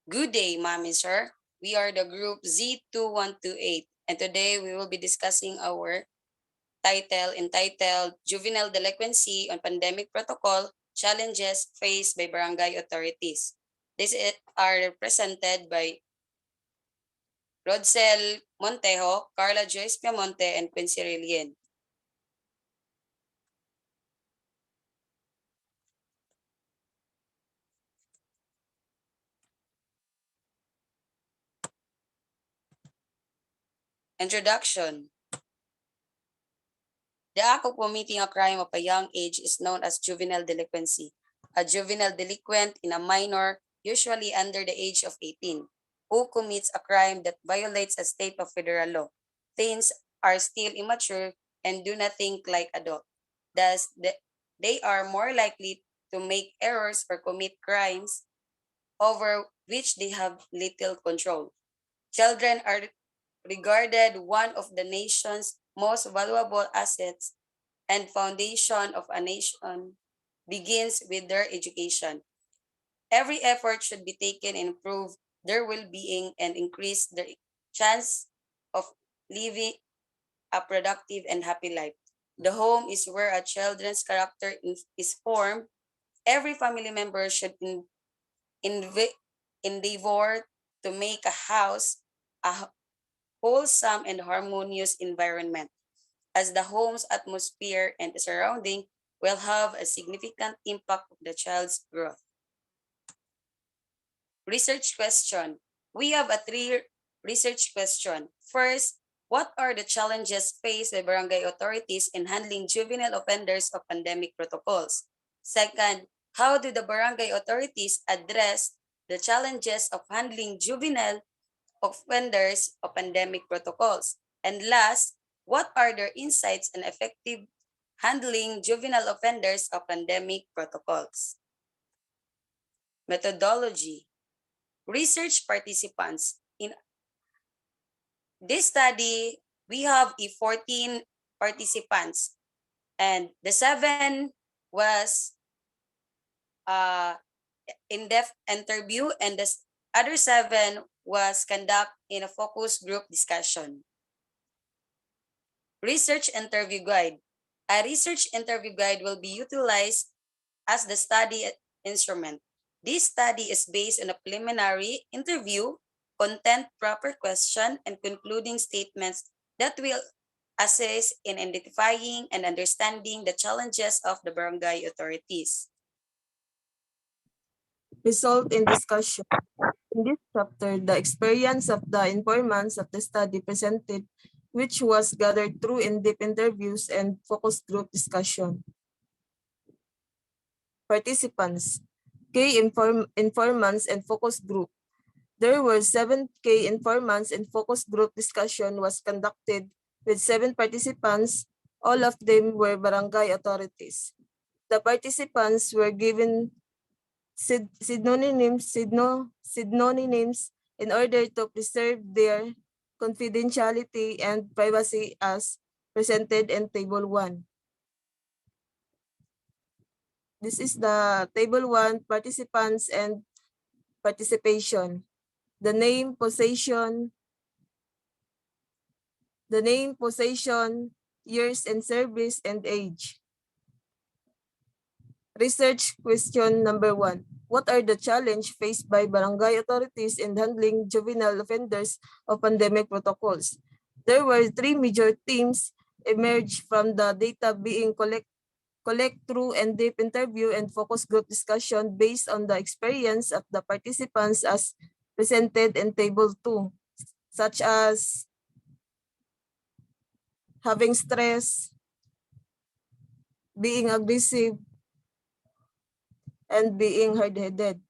Good day, Ma'am and Sir. We are the group Z2128, and today we will be discussing our title entitled Juvenile Delinquency on Pandemic Protocol Challenges Faced by Barangay Authorities. Are represented by Rodsel Montejo, Carla Joyce Piamonte, and Quincy Rilien. Introduction. The act of committing a crime of a young age is known as juvenile delinquency. A juvenile delinquent in a minor, usually under the age of 18, who commits a crime that violates a state of federal law. Teens are still immature and do not think like adults. Thus, they are more likely to make errors or commit crimes over which they have little control. Children are regarded one of the nation's most valuable assets, and foundation of a nation begins with their education. Every effort should be taken to improve their well-being and increase their chance of living a productive and happy life. The home is where a children's character is formed. Every family member should inv- endeavor to make a house a wholesome and harmonious environment, as the home's atmosphere and surrounding will have a significant impact on the child's growth. Research question. We have a three research question. First, what are the challenges faced by barangay authorities in handling juvenile offenders of pandemic protocols? Second, how do the barangay authorities address the challenges of handling juvenile offenders of pandemic protocols? And last, what are their insights on effective handling juvenile offenders of pandemic protocols? Methodology. Research participants. In this study, we have 14 participants, and the 7 was uh, in-depth interview, and the other 7 was conduct in a focus group discussion. Research interview guide. A research interview guide will be utilized as the study instrument. This study is based on a preliminary interview, content proper question, and concluding statements that will assist in identifying and understanding the challenges of the barangay authorities. Result in discussion. In this chapter, the experience of the informants of the study presented, which was gathered through in-depth interviews and focus group discussion. Participants, informants and focus group. There were 7 informants and focus group discussion was conducted with 7 participants. All of them were barangay authorities. The participants were given synonyms in order to preserve their confidentiality and privacy as presented in Table 1. This is the Table 1 participants and participation. The name, possession, years and service, and age. Research question number 1. What are the challenges faced by barangay authorities in handling juvenile offenders of pandemic protocols? There were 3 major themes emerged from the data being collect through in-depth interview and focus group discussion based on the experience of the participants as presented in Table 2, such as having stress, being aggressive, and being hard-headed.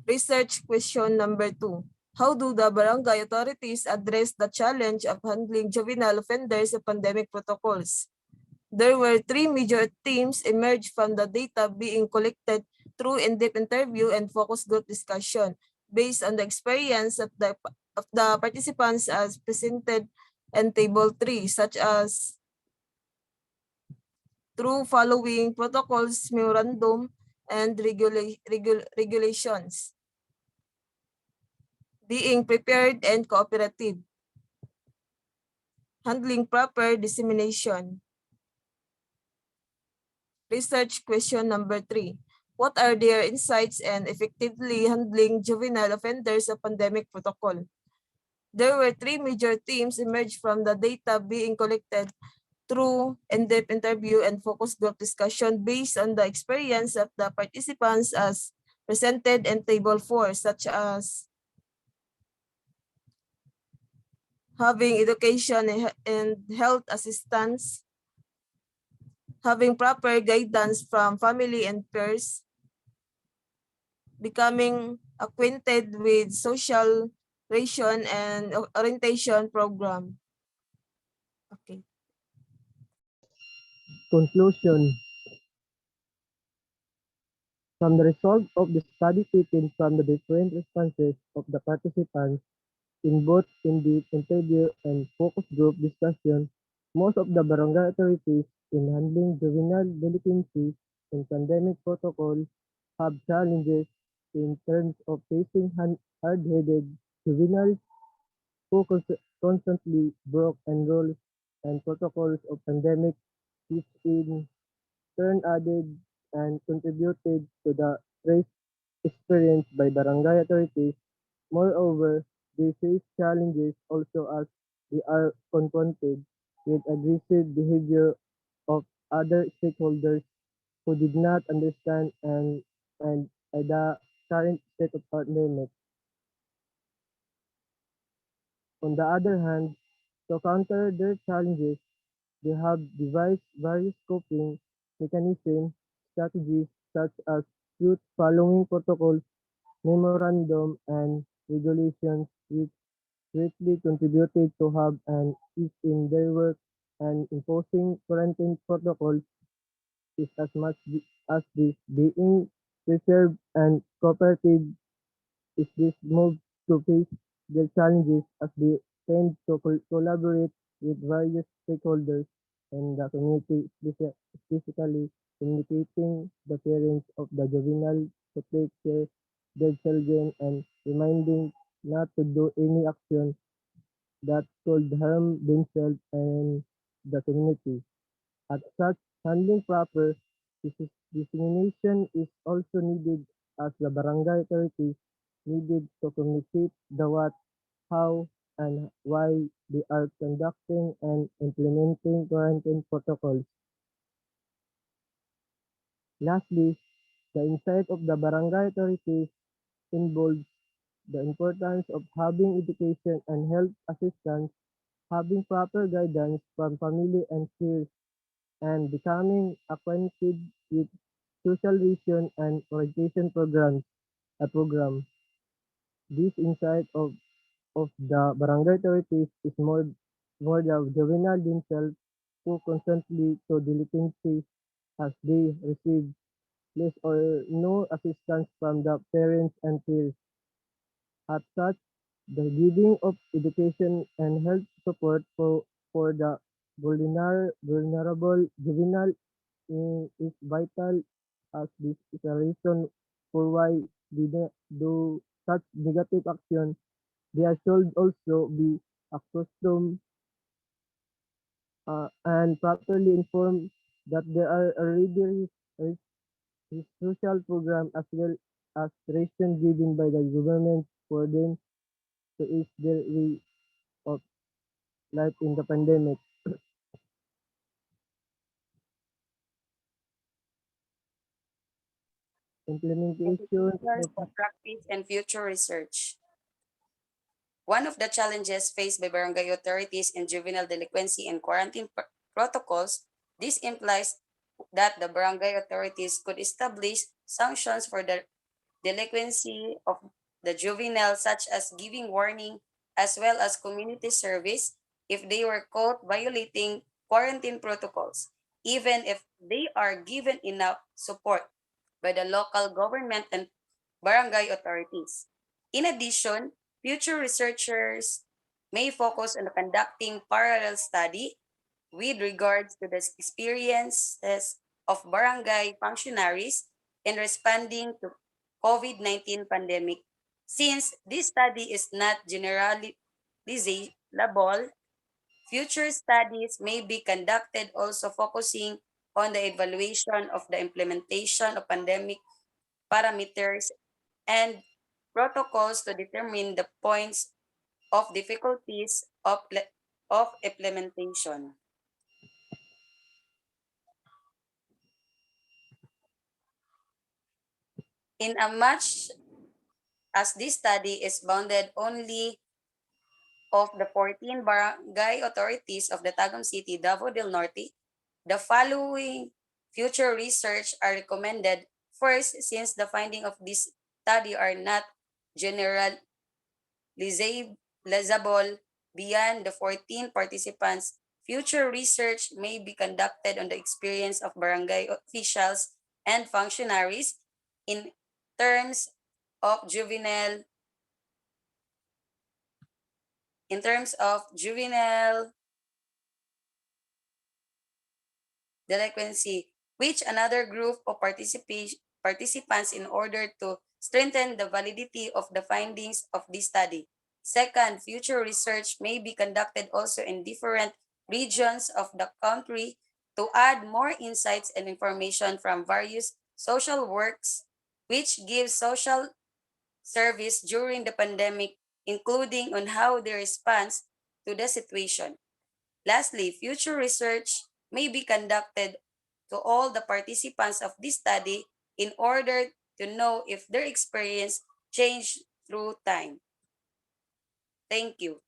Research question number 2. How do the barangay authorities address the challenge of handling juvenile offenders of pandemic protocols? There were 3 major themes emerged from the data being collected through in-depth interview and focus group discussion based on the experience of the participants as presented in Table 3, such as through following protocols memorandum and regulations. Being prepared and cooperative. Handling proper dissemination. Research question number 3. What are their insights and effectively handling juvenile offenders of pandemic protocol? There were 3 major themes emerged from the data being collected through in-depth interview and focus group discussion based on the experience of the participants as presented in Table 4, such as having education and health assistance, having proper guidance from family and peers, becoming acquainted with social ration and orientation program. Okay. Conclusion. From the results of the study taken from the different responses of the participants in both in-depth interview and focus group discussion, most of the barangay authorities in handling juvenile delinquency and pandemic protocol have challenges in terms of facing hard-headed juveniles who constantly broke and rules and protocols of pandemic, which in turn added and contributed to the stress experienced by barangay authorities. Moreover, they face challenges also as they are confronted with aggressive behavior of other stakeholders who did not understand and the current state of pandemic. On the other hand, to counter their challenges, they have devised various coping mechanisms, strategies such as truth following protocols, memorandum, and regulations, which greatly contributed to have an ease in their work, and imposing quarantine protocols is as much as this being preserved and cooperative is this move to face their challenges as they tend to collaborate with various stakeholders and the community, specifically communicating the parents of the juvenile to take care their children and reminding not to do any action that could harm themselves and the community. As such, handling proper dissemination is also needed as the barangay authorities needed to communicate the what, how, and why they are conducting and implementing quarantine protocols. Lastly, the insight of the barangay authorities involves the importance of having education and health assistance, having proper guidance from family and peers, and becoming acquainted with social vision and orientation program. This insight of the barangay authorities is more the juvenile themselves who constantly to delinquency as they receive less or no assistance from the parents and peers. As such, the giving of education and health support for the vulnerable juvenile is vital as this is a reason for why they do such negative action. They should also be accustomed and properly informed that there are already social program as well as ration given by the government for them to ease their way of life in the pandemic. Implementation Indicators of practice and future research. One of the challenges faced by barangay authorities in juvenile delinquency and quarantine protocols, this implies that the barangay authorities could establish sanctions for the delinquency of the juvenile, such as giving warning as well as community service if they were caught violating quarantine protocols, even if they are given enough support by the local government and barangay authorities. In addition, future researchers may focus on conducting parallel study with regards to the experiences of barangay functionaries in responding to COVID-19 pandemic. Since this study is not generalizable, future studies may be conducted also focusing on the evaluation of the implementation of pandemic parameters and protocols to determine the points of difficulties of implementation. In a much as this study is bounded only of the 14 barangay authorities of the Tagum City, Davao del Norte, the following future research are recommended. First, since the findings of this study are not generalizable beyond the 14 participants, future research may be conducted on the experience of barangay officials and functionaries in terms of juvenile delinquency, which another group of participants in order to strengthen the validity of the findings of this study. Second, future research may be conducted also in different regions of the country to add more insights and information from various social works, which give social service during the pandemic, including on how they respond to the situation. Lastly, future research may be conducted to all the participants of this study in order to know if their experience changed through time. Thank you.